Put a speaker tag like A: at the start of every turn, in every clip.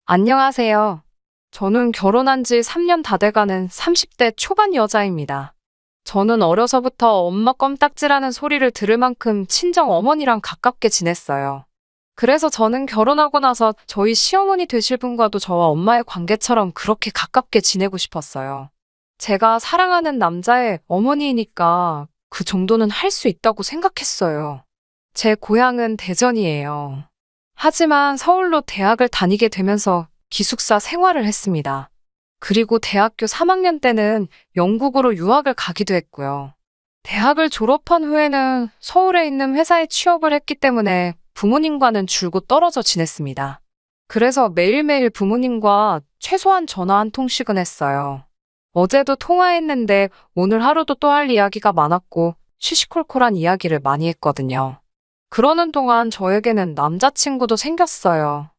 A: 안녕하세요. 저는 결혼한 지 3년 다 돼가는 30대 초반 여자입니다. 저는 어려서부터 엄마 껌딱지라는 소리를 들을 만큼 친정 어머니랑 가깝게 지냈어요. 그래서 저는 결혼하고 나서 저희 시어머니 되실 분과도 저와 엄마의 관계처럼 그렇게 가깝게 지내고 싶었어요. 제가 사랑하는 남자의 어머니이니까 그 정도는 할 수 있다고 생각했어요. 제 고향은 대전이에요. 하지만 서울로 대학을 다니게 되면서 기숙사 생활을 했습니다. 그리고 대학교 3학년 때는 영국으로 유학을 가기도 했고요. 대학을 졸업한 후에는 서울에 있는 회사에 취업을 했기 때문에 부모님과는 줄곧 떨어져 지냈습니다. 그래서 매일매일 부모님과 최소한 전화 한 통씩은 했어요. 어제도 통화했는데 오늘 하루도 또 할 이야기가 많았고 시시콜콜한 이야기를 많이 했거든요. 그러는 동안 저에게는 남자친구도 생겼어요.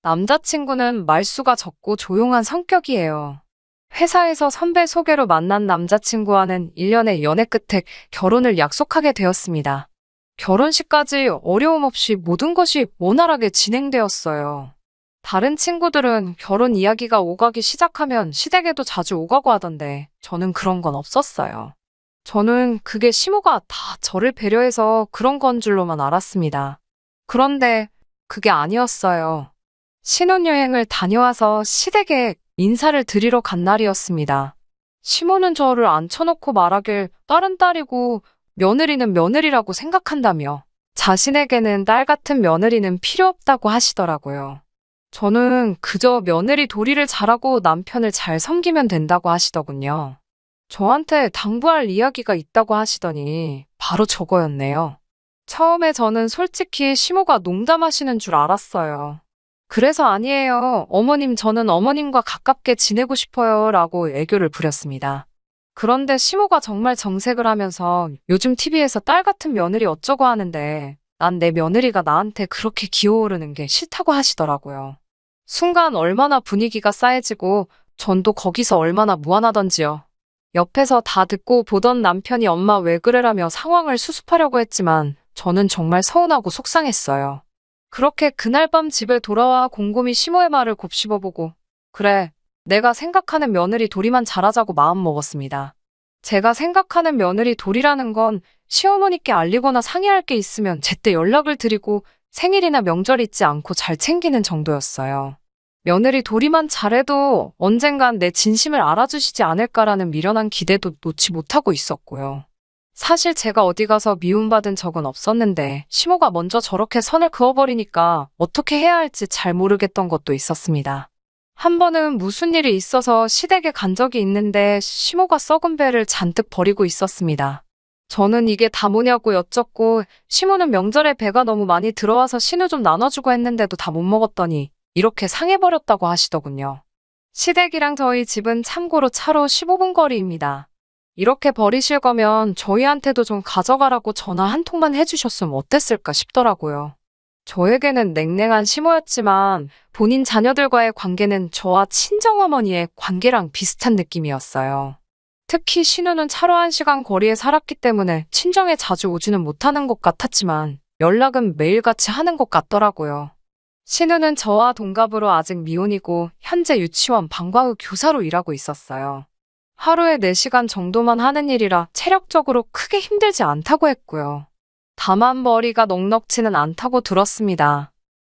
A: 남자친구는 말수가 적고 조용한 성격이에요. 회사에서 선배 소개로 만난 남자친구와는 1년의 연애 끝에 결혼을 약속하게 되었습니다. 결혼식까지 어려움 없이 모든 것이 원활하게 진행되었어요. 다른 친구들은 결혼 이야기가 오가기 시작하면 시댁에도 자주 오가고 하던데 저는 그런 건 없었어요. 저는 그게 시모가 다 저를 배려해서 그런 건 줄로만 알았습니다. 그런데 그게 아니었어요. 신혼여행을 다녀와서 시댁에 인사를 드리러 간 날이었습니다. 시모는 저를 앉혀놓고 말하길 딸은 딸이고 며느리는 며느리라고 생각한다며 자신에게는 딸 같은 며느리는 필요 없다고 하시더라고요. 저는 그저 며느리 도리를 잘하고 남편을 잘 섬기면 된다고 하시더군요. 저한테 당부할 이야기가 있다고 하시더니 바로 저거였네요. 처음에 저는 솔직히 시모가 농담하시는 줄 알았어요. 그래서 아니에요. 어머님, 저는 어머님과 가깝게 지내고 싶어요. 라고 애교를 부렸습니다. 그런데 시모가 정말 정색을 하면서 요즘 TV에서 딸 같은 며느리 어쩌고 하는데 난 내 며느리가 나한테 그렇게 기어오르는 게 싫다고 하시더라고요. 순간 얼마나 분위기가 싸해지고 전도 거기서 얼마나 무안하던지요. 옆에서 다 듣고 보던 남편이 엄마 왜 그래라며 상황을 수습하려고 했지만 저는 정말 서운하고 속상했어요. 그렇게 그날 밤 집에 돌아와 곰곰이 시모의 말을 곱씹어보고 그래, 내가 생각하는 며느리 도리만 잘하자고 마음먹었습니다. 제가 생각하는 며느리 도리라는 건 시어머니께 알리거나 상의할 게 있으면 제때 연락을 드리고 생일이나 명절 잊지 않고 잘 챙기는 정도였어요. 며느리 도리만 잘해도 언젠간 내 진심을 알아주시지 않을까라는 미련한 기대도 놓지 못하고 있었고요. 사실 제가 어디 가서 미움받은 적은 없었는데 시모가 먼저 저렇게 선을 그어버리니까 어떻게 해야 할지 잘 모르겠던 것도 있었습니다. 한 번은 무슨 일이 있어서 시댁에 간 적이 있는데 시모가 썩은 배를 잔뜩 버리고 있었습니다. 저는 이게 다 뭐냐고 여쭙고 시모는 명절에 배가 너무 많이 들어와서 신우 좀 나눠주고 했는데도 다 못 먹었더니 이렇게 상해버렸다고 하시더군요. 시댁이랑 저희 집은 참고로 차로 15분 거리입니다. 이렇게 버리실 거면 저희한테도 좀 가져가라고 전화 한 통만 해주셨으면 어땠을까 싶더라고요. 저에게는 냉랭한 시모였지만 본인 자녀들과의 관계는 저와 친정어머니의 관계랑 비슷한 느낌이었어요. 특히 신우는 차로 1시간 거리에 살았기 때문에 친정에 자주 오지는 못하는 것 같았지만 연락은 매일같이 하는 것 같더라고요. 신우는 저와 동갑으로 아직 미혼이고 현재 유치원 방과후 교사로 일하고 있었어요. 하루에 4시간 정도만 하는 일이라 체력적으로 크게 힘들지 않다고 했고요. 다만 머리가 넉넉지는 않다고 들었습니다.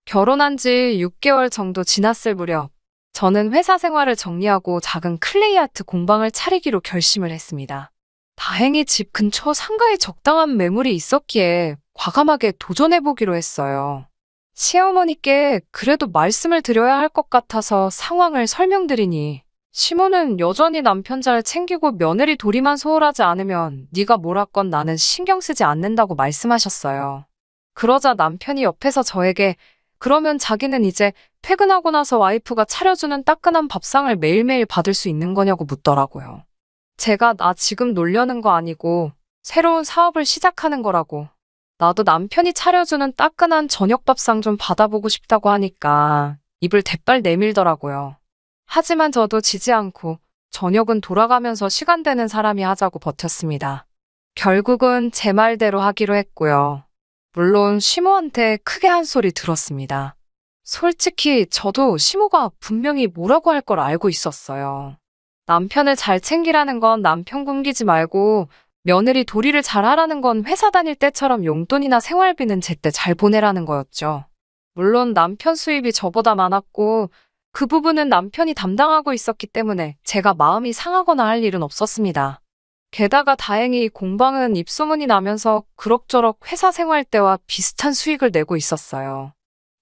A: 결혼한 지 6개월 정도 지났을 무렵 저는 회사 생활을 정리하고 작은 클레이 아트 공방을 차리기로 결심을 했습니다. 다행히 집 근처 상가에 적당한 매물이 있었기에 과감하게 도전해보기로 했어요. 시어머니께 그래도 말씀을 드려야 할 것 같아서 상황을 설명드리니 시모는 여전히 남편 잘 챙기고 며느리 도리만 소홀하지 않으면 네가 뭘 하건 나는 신경 쓰지 않는다고 말씀하셨어요. 그러자 남편이 옆에서 저에게 그러면 자기는 이제 퇴근하고 나서 와이프가 차려주는 따끈한 밥상을 매일매일 받을 수 있는 거냐고 묻더라고요. 제가 나 지금 놀려는 거 아니고 새로운 사업을 시작하는 거라고. 나도 남편이 차려주는 따끈한 저녁 밥상 좀 받아보고 싶다고 하니까 입을 대빨 내밀더라고요. 하지만 저도 지지 않고 저녁은 돌아가면서 시간 되는 사람이 하자고 버텼습니다. 결국은 제 말대로 하기로 했고요. 물론 시모한테 크게 한 소리 들었습니다. 솔직히 저도 시모가 분명히 뭐라고 할 걸 알고 있었어요. 남편을 잘 챙기라는 건 남편 굶기지 말고 며느리 도리를 잘 하라는 건 회사 다닐 때처럼 용돈이나 생활비는 제때 잘 보내라는 거였죠. 물론 남편 수입이 저보다 많았고 그 부분은 남편이 담당하고 있었기 때문에 제가 마음이 상하거나 할 일은 없었습니다. 게다가 다행히 공방은 입소문이 나면서 그럭저럭 회사 생활 때와 비슷한 수익을 내고 있었어요.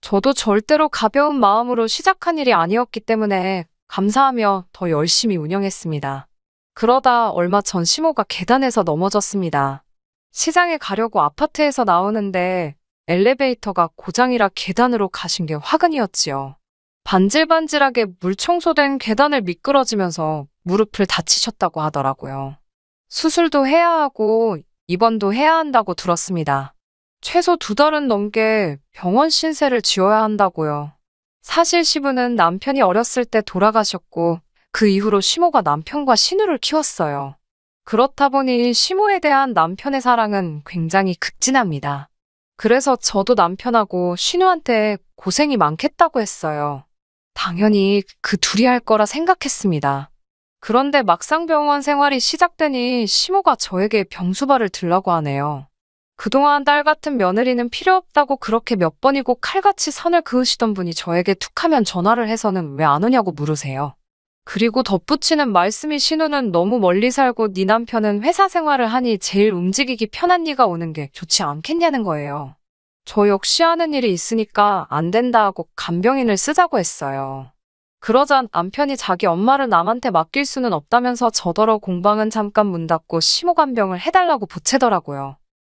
A: 저도 절대로 가벼운 마음으로 시작한 일이 아니었기 때문에 감사하며 더 열심히 운영했습니다. 그러다 얼마 전 시모가 계단에서 넘어졌습니다. 시장에 가려고 아파트에서 나오는데 엘리베이터가 고장이라 계단으로 가신 게 화근이었지요. 반질반질하게 물 청소된 계단을 미끄러지면서 무릎을 다치셨다고 하더라고요. 수술도 해야 하고 입원도 해야 한다고 들었습니다. 최소 2달은 넘게 병원 신세를 지어야 한다고요. 사실 시부는 남편이 어렸을 때 돌아가셨고 그 이후로 시모가 남편과 신우를 키웠어요. 그렇다 보니 시모에 대한 남편의 사랑은 굉장히 극진합니다. 그래서 저도 남편하고 신우한테 고생이 많겠다고 했어요. 당연히 그 둘이 할 거라 생각했습니다. 그런데 막상 병원 생활이 시작되니 시모가 저에게 병수발을 들라고 하네요. 그동안 딸 같은 며느리는 필요 없다고 그렇게 몇 번이고 칼같이 선을 그으시던 분이 저에게 툭하면 전화를 해서는 왜 안 오냐고 물으세요. 그리고 덧붙이는 말씀이 신우는 너무 멀리 살고 네 남편은 회사 생활을 하니 제일 움직이기 편한 네가 오는 게 좋지 않겠냐는 거예요. 저 역시 하는 일이 있으니까 안 된다 하고 간병인을 쓰자고 했어요. 그러자 남편이 자기 엄마를 남한테 맡길 수는 없다면서 저더러 공방은 잠깐 문 닫고 시모 간병을 해달라고 보채더라고요.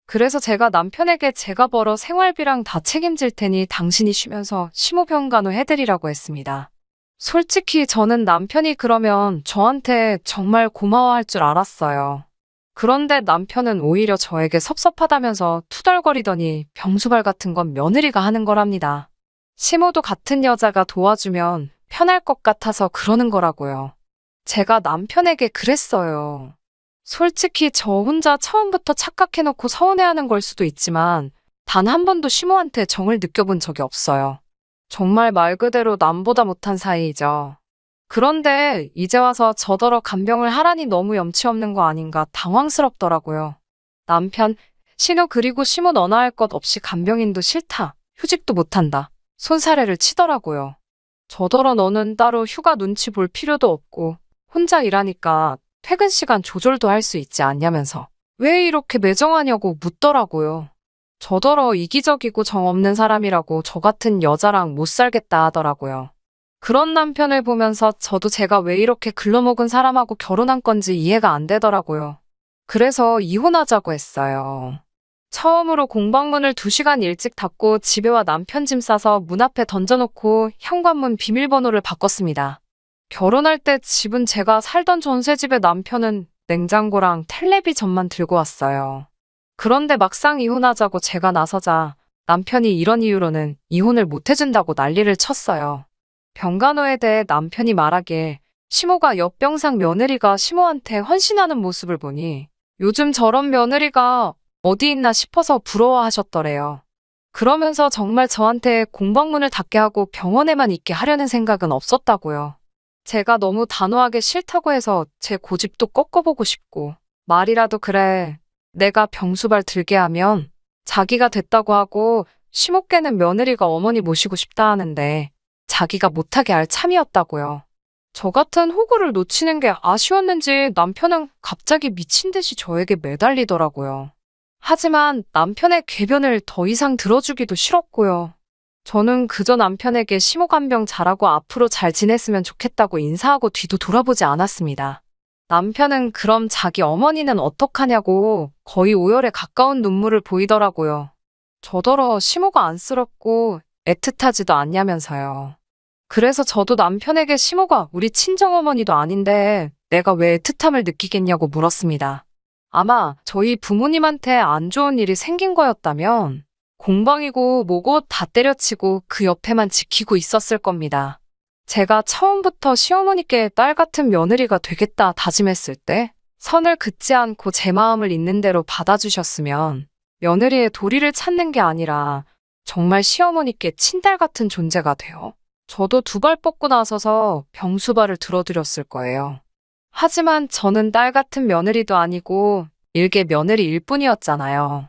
A: 그래서 제가 남편에게 제가 벌어 생활비랑 다 책임질 테니 당신이 쉬면서 시모 병간호 해드리라고 했습니다. 솔직히 저는 남편이 그러면 저한테 정말 고마워할 줄 알았어요. 그런데 남편은 오히려 저에게 섭섭하다면서 투덜거리더니 병수발 같은 건 며느리가 하는 거랍니다. 시모도 같은 여자가 도와주면 편할 것 같아서 그러는 거라고요. 제가 남편에게 그랬어요. 솔직히 저 혼자 처음부터 착각해놓고 서운해하는 걸 수도 있지만 단 한 번도 시모한테 정을 느껴본 적이 없어요. 정말 말 그대로 남보다 못한 사이이죠. 그런데 이제 와서 저더러 간병을 하라니 너무 염치 없는 거 아닌가 당황스럽더라고요. 남편, 신우 그리고 시모 너나 할 것 없이 간병인도 싫다. 휴직도 못한다. 손사래를 치더라고요. 저더러 너는 따로 휴가 눈치 볼 필요도 없고 혼자 일하니까 퇴근 시간 조절도 할 수 있지 않냐면서 왜 이렇게 매정하냐고 묻더라고요. 저더러 이기적이고 정 없는 사람이라고 저 같은 여자랑 못 살겠다 하더라고요. 그런 남편을 보면서 저도 제가 왜 이렇게 글러먹은 사람하고 결혼한 건지 이해가 안 되더라고요. 그래서 이혼하자고 했어요. 처음으로 공방문을 2시간 일찍 닫고 집에 와 남편 짐 싸서 문 앞에 던져놓고 현관문 비밀번호를 바꿨습니다. 결혼할 때 집은 제가 살던 전세집에 남편은 냉장고랑 텔레비전만 들고 왔어요. 그런데 막상 이혼하자고 제가 나서자 남편이 이런 이유로는 이혼을 못 해준다고 난리를 쳤어요. 병간호에 대해 남편이 말하길 시모가 옆병상 며느리가 시모한테 헌신하는 모습을 보니 요즘 저런 며느리가 어디 있나 싶어서 부러워하셨더래요. 그러면서 정말 저한테 공방문을 닫게 하고 병원에만 있게 하려는 생각은 없었다고요. 제가 너무 단호하게 싫다고 해서 제 고집도 꺾어보고 싶고 말이라도 그래 내가 병수발 들게 하면 자기가 됐다고 하고 시모께는 며느리가 어머니 모시고 싶다 하는데 자기가 못하게 할 참이었다고요. 저 같은 호구를 놓치는 게 아쉬웠는지 남편은 갑자기 미친 듯이 저에게 매달리더라고요. 하지만 남편의 궤변을 더 이상 들어주기도 싫었고요. 저는 그저 남편에게 시모간병 잘하고 앞으로 잘 지냈으면 좋겠다고 인사하고 뒤도 돌아보지 않았습니다. 남편은 그럼 자기 어머니는 어떡하냐고 거의 오열에 가까운 눈물을 보이더라고요. 저더러 시모가 안쓰럽고 애틋하지도 않냐면서요. 그래서 저도 남편에게 시모가 우리 친정어머니도 아닌데 내가 왜 애틋함을 느끼겠냐고 물었습니다. 아마 저희 부모님한테 안 좋은 일이 생긴 거였다면 공방이고 뭐고 다 때려치고 그 옆에만 지키고 있었을 겁니다. 제가 처음부터 시어머니께 딸 같은 며느리가 되겠다 다짐했을 때 선을 긋지 않고 제 마음을 있는 대로 받아주셨으면 며느리의 도리를 찾는 게 아니라 정말 시어머니께 친딸 같은 존재가 돼요. 저도 두 발 뻗고 나서서 병수발을 들어드렸을 거예요. 하지만 저는 딸 같은 며느리도 아니고 일개 며느리일 뿐이었잖아요.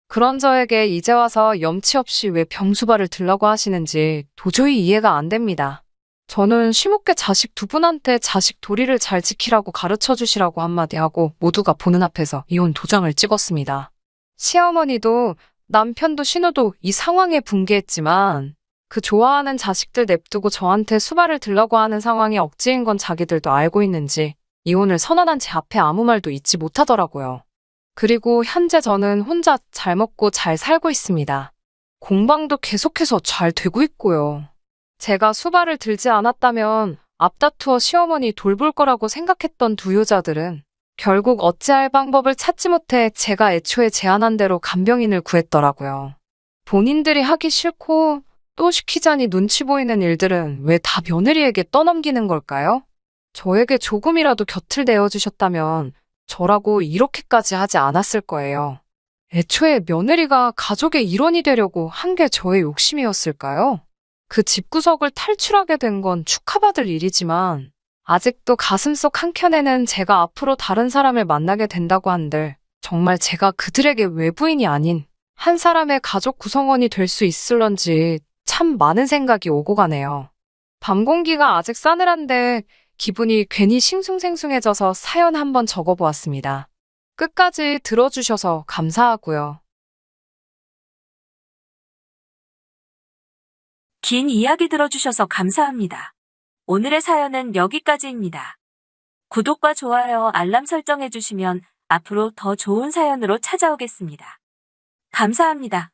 A: 그런 저에게 이제 와서 염치 없이 왜 병수발을 들라고 하시는지 도저히 이해가 안 됩니다. 저는 시집게 자식 두 분한테 자식 도리를 잘 지키라고 가르쳐 주시라고 한마디 하고 모두가 보는 앞에서 이혼 도장을 찍었습니다. 시어머니도 남편도 신우도 이 상황에 분개했지만 그 좋아하는 자식들 냅두고 저한테 수발을 들라고 하는 상황이 억지인 건 자기들도 알고 있는지 이혼을 선언한 제 앞에 아무 말도 잊지 못하더라고요. 그리고 현재 저는 혼자 잘 먹고 잘 살고 있습니다. 공방도 계속해서 잘 되고 있고요. 제가 수발을 들지 않았다면 앞다투어 시어머니 돌볼 거라고 생각했던 두 여자들은 결국 어찌할 방법을 찾지 못해 제가 애초에 제안한 대로 간병인을 구했더라고요. 본인들이 하기 싫고 또 시키자니 눈치 보이는 일들은 왜 다 며느리에게 떠넘기는 걸까요? 저에게 조금이라도 곁을 내어주셨다면 저라고 이렇게까지 하지 않았을 거예요. 애초에 며느리가 가족의 일원이 되려고 한 게 저의 욕심이었을까요? 그 집구석을 탈출하게 된 건 축하받을 일이지만 아직도 가슴속 한켠에는 제가 앞으로 다른 사람을 만나게 된다고 한들 정말 제가 그들에게 외부인이 아닌 한 사람의 가족 구성원이 될 수 있을런지 참 많은 생각이 오고 가네요. 밤 공기가 아직 싸늘한데 기분이 괜히 싱숭생숭해져서 사연 한번 적어보았습니다. 끝까지 들어주셔서 감사하고요.
B: 긴 이야기 들어주셔서 감사합니다. 오늘의 사연은 여기까지입니다. 구독과 좋아요, 알람 설정해주시면 앞으로 더 좋은 사연으로 찾아오겠습니다. 감사합니다.